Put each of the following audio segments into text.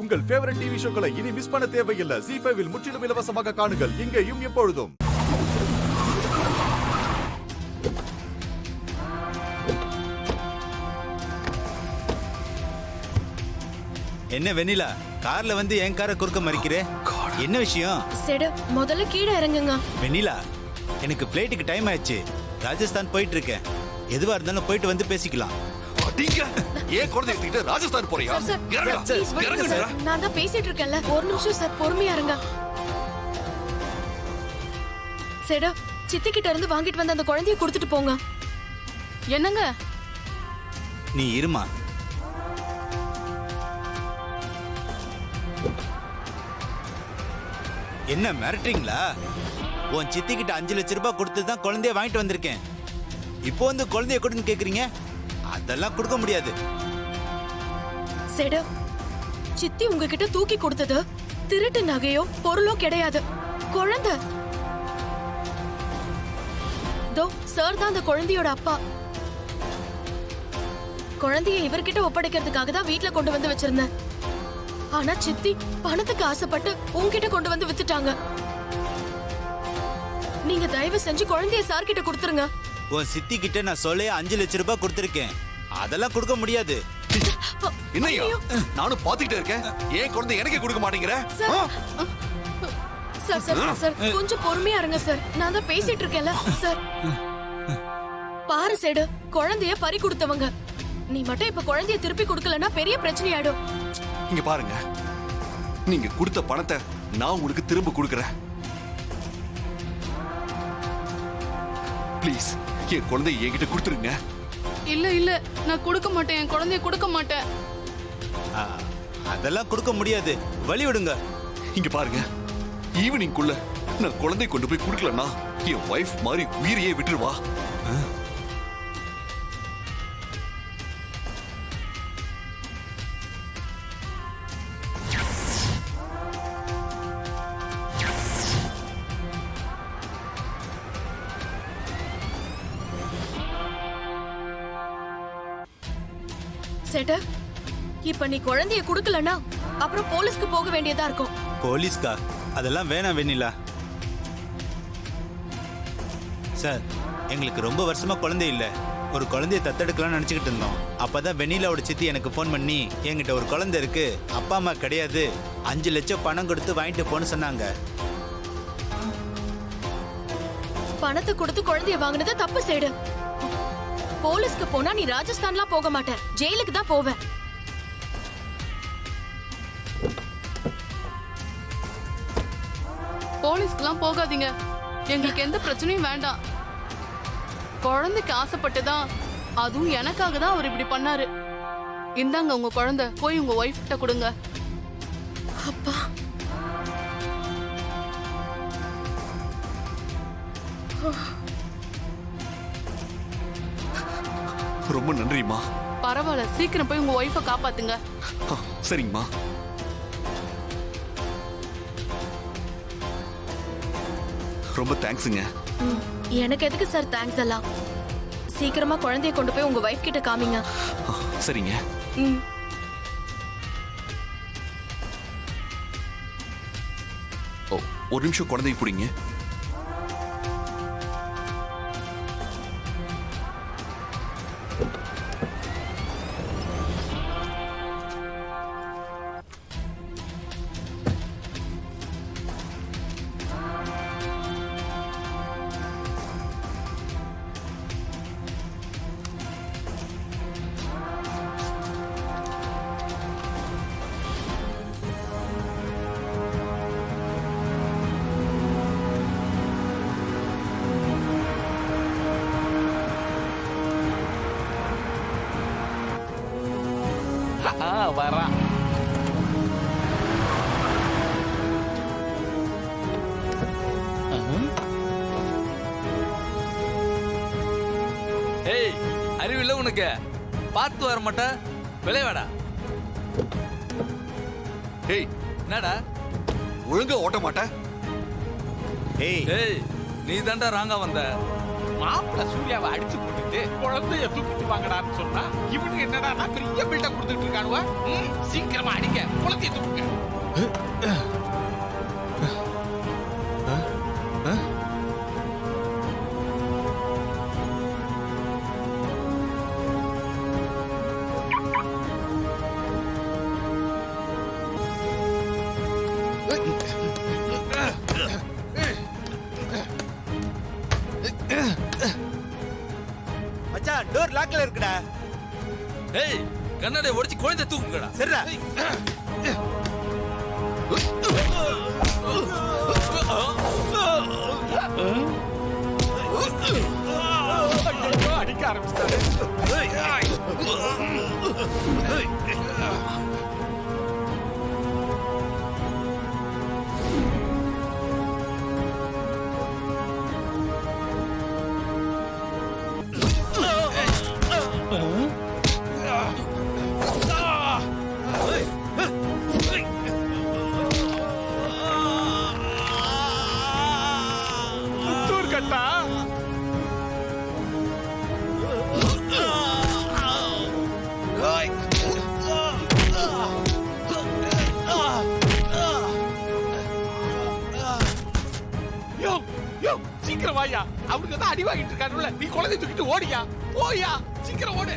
உங்கள் favourite TV ஷோக்களை இனி miss பண்ண தேவையில்லை. ZEE5 இல் முற்றிலும் இலவசமாக காணுங்கள், இங்கேயும் எப்பொழுதும். என்ன வெண்ணிலா, கார்ல வந்து என் காரை குறுக்க மறிக்கிறே, என்ன விஷயம்? சேடு, முதல்ல கீழே இறங்குங்க. வெண்ணிலா, எனக்கு ஃப்ளைட்டுக்கு டைம் ஆயிடுச்சு, ராஜஸ்தான் போயிட்டு இருக்கேன். எதுவா இருந்தாலும் போயிட்டு வந்து பேசிக்கலாம். ஏன் குழந்தை எடுத்துக்கிட்டு ராஜஸ்தான் போறியா? நான் தான் பேசிட்டு இருக்கேன்ல, ஒரு நிமிஷம் சார், பொறுமையா இருங்க. சேடு, சித்தி கிட்ட இருந்து வாங்கிட்டு வந்து அந்த குழந்தைய கொடுத்துட்டு போங்க. என்னங்க? நீ இருமா. என்ன மிரட்டுறீங்களா? உன் சித்தி கிட்ட 5 லட்சம் ரூபாய் கொடுத்து தான் குழந்தைய வாங்கிட்டு வந்திருக்கேன். இப்போ வந்து குழந்தைய கொடுன்னு கேக்குறீங்க? அதெல்லாம் கொடுக்க முடியாது. சேடு, சித்தி உங்ககிட்ட தூக்கி கொடுத்தது திருட்டு நகையோ பொருளோ கிடையாது, குழந்தை. தோ சார் தான் அந்த குழந்தையோட அப்பா. குழந்தைய இவர்கிட்ட ஒப்படைக்கிறதுக்காக தான் வீட்டுல கொண்டு வந்து வச்சிருந்தேன். ஆனா சித்தி பணத்துக்கு ஆசைப்பட்டு உங்ககிட்ட கொண்டு வந்து வித்துட்டாங்க. நீங்க தயவு செஞ்சு குழந்தைய சார் கிட்ட கொடுத்துருங்க. உன் சித்தி கிட்ட நான் சொல்ல 5 லட்சம் ரூபாய் கொடுத்திருக்கேன், அதெல்லாம் கொடுக்க முடியாது. என்னையா நானும் பாத்துக்கிட்டே இருக்கேன், ஏன் குழந்தை எனக்கு கொடுக்க மாட்டேங்கிற? சார் சார் சார், கொஞ்சம் பொறுமையா இருங்க சார், நான் தான் பேசிட்டு இருக்கேன்ல சார். பாரு சேடு, குழந்தைய பறி கொடுத்தவங்க. நீ மட்டும் இப்ப குழந்தைய திருப்பி கொடுக்கலன்னா பெரிய பிரச்சனை ஆயிடும். இங்க பாருங்க, நீங்க கொடுத்த பணத்தை நான் உங்களுக்கு திரும்ப கொடுக்கறேன். ப்ளீஸ் என் குழந்தைய என்கிட்ட கொடுத்துருங்க. இல்ல இல்ல, நான் கொடுக்க மாட்டேன், என் குழந்தைய கொடுக்க மாட்டேன். அதெல்லாம் கொடுக்க முடியாது, வழி விடுங்க. இங்க பாருங்க, ஈவினிங்குள்ள நான் குழந்தை கொண்டு போய் கொடுக்கலன்னா என் வைஃப் மாதிரி உயிரையே விட்டுருவா. சேட்டு, இப்ப நீ குழந்தைய குடுக்கலன்னா அப்புறம் போலீஸ்க்கு போக வேண்டியதா இருக்கும். போலீஸ்கா? அதெல்லாம் வேணாம் வெண்ணிலா. சார், எங்களுக்கு ரொம்ப வருஷமா குழந்தை இல்ல, ஒரு குழந்தைய தத்தெடுக்கலாம்னு நினைச்சுக்கிட்டு இருந்தோம். அப்பதான் வெண்ணிலாவோட சித்தி எனக்கு போன் பண்ணி, என்கிட்ட ஒரு குழந்தை இருக்கு, அப்பா அம்மா கிடையாது, 5 லட்சம் பணம் கொடுத்து வாங்கிட்டு போன்னு சொன்னாங்க. பணத்தை கொடுத்து குழந்தைய வாங்கினது தப்பு சேடு. போலீஸ்க்கு போனா நீ ராஜஸ்தான்லாம் போக மாட்ட, ஜெயிலுக்கு தான் போவ. போலீஸ்க்குலாம் போகாதீங்க, எங்களுக்கு எந்த பிரச்சனையும் வேண்டாம். குழந்தைக்கு ஆசைப்பட்டுதான், அதுவும் எனக்காக தான் அவர் இப்படி பண்ணாரு. இந்தாங்க உங்க குழந்தை, போய் உங்க ஒய்ஃப் கிட்ட கொடுங்க. அப்பா, ரொம்ப நன்றிம்மா. பரவாயில்ல, சீக்கிரம் போய் உங்க ஒய்ஃபை காப்பாத்துங்க. சரிங்கம்மா. ரொம்ப தேங்க்ஸுங்க. எனக்கு எதுக்கு சார் தேங்க்ஸ் எல்லாம்? சீக்கிரமா குழந்தைய கொண்டு போய் உங்க வைஃப் கிட்ட காமிங்க. சரிங்க. ஓ, ஒரு நிமிஷம் குழந்தைய பிடிங்க. வரா ஏய், அறிவில்லை உனக்கு? பார்த்து வர மாட்ட, விளையாடா. ஏய், என்னடா ஒழுங்கா ஓட்ட மாட்ட? ஏய், நீ தாண்டா ராங்கா வந்த. மாப்பிள்ள சூர்யாவை அடிச்சு போட்டுட்டு குழந்தைய தூக்கிட்டு வாங்கடான்னு சொன்னா இவனுக்கு என்னடா பெரிய பில்டப் கொடுத்துட்டு இருக்கானுவ. சீக்கிரமா அடிக்க, குழந்தைய தூக்குங்க. டோர் லாக்ல இருக்குடா. ஏய் கண்ணாடியை உடைச்சு குழந்தை தூக்குங்கடா. சரிடா. ஐயோ, அடிக்க ஆரம்பிச்சிட்டாரு. புத்தூர் கட்டா. யோ, யோ, சீக்கிரம் வாயா. அவனுக்கு தான் அடி வாங்கிட்டு இருக்கானுல. நீ குழந்தை தூக்கிட்டு ஓடியா. போயா, சீக்கிரம் ஓடு.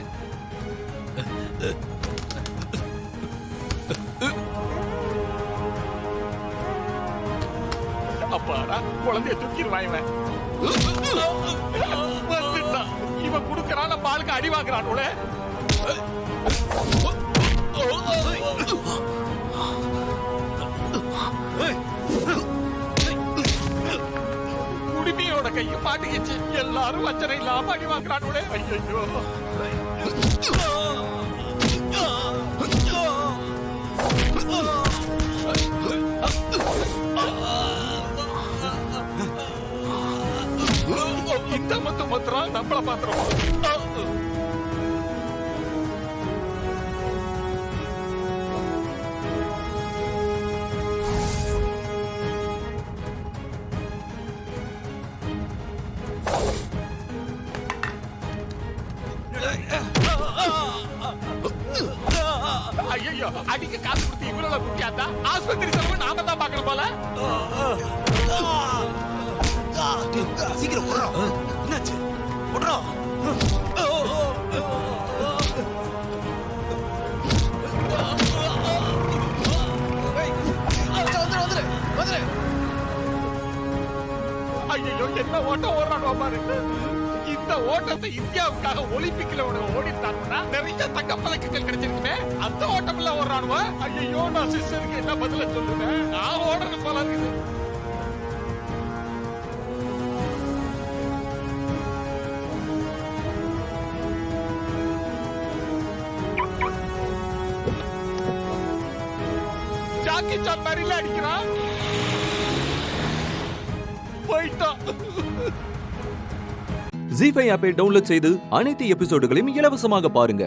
அப்பாடா, குழந்தைய தூக்கிடுவான் இவன். வந்துட்டான். இவன் குடுக்கறான், நம்ம ஆளுக்கு அடி வாங்குறானுல. குடிமையோட கையும் மாட்டிக்கிச்சு. எல்லாரும் வச்சனை இல்லாம அடி வாங்குறானுல. ஐயோ, இந்த மொத்தம் நம்மள பாத்திரம். ஐயோ, அடிக்க காசு கொடுத்து இவ்வளவு குட்டியாத்தா. ஆஸ்பத்திரி செலவு நாம தான் பாக்கணும் போல. சீக்கிரம் ஓடுறோம். என்னாச்சு? ஓடுறோம். ஐயோ, என்ன ஓட்டம் ஓடுறானோ பாரு. இந்த ஓட்டத்தை இந்தியாவுக்காக ஒலிம்பிக்ல ஓடிட்டாங்கன்னா நிறைய தங்க பதக்கங்கள் கிடைச்சிருக்குமே. அந்த ஓட்டம் எல்லாம் ஓடுறானுவா. ஐயோ, நான் சிஸ்டருக்கு என்ன பதில சொல்லுவேன். நான் ஓடணும் போல இருக்குது. ஜாக்கி சான் மாதிரில அடிக்கிறான். போயிட்டான். ஜீ5 ஆப்பை டவுன்லோட் செய்து அனைத்து எபிசோடுகளையும் இலவசமாக பாருங்க.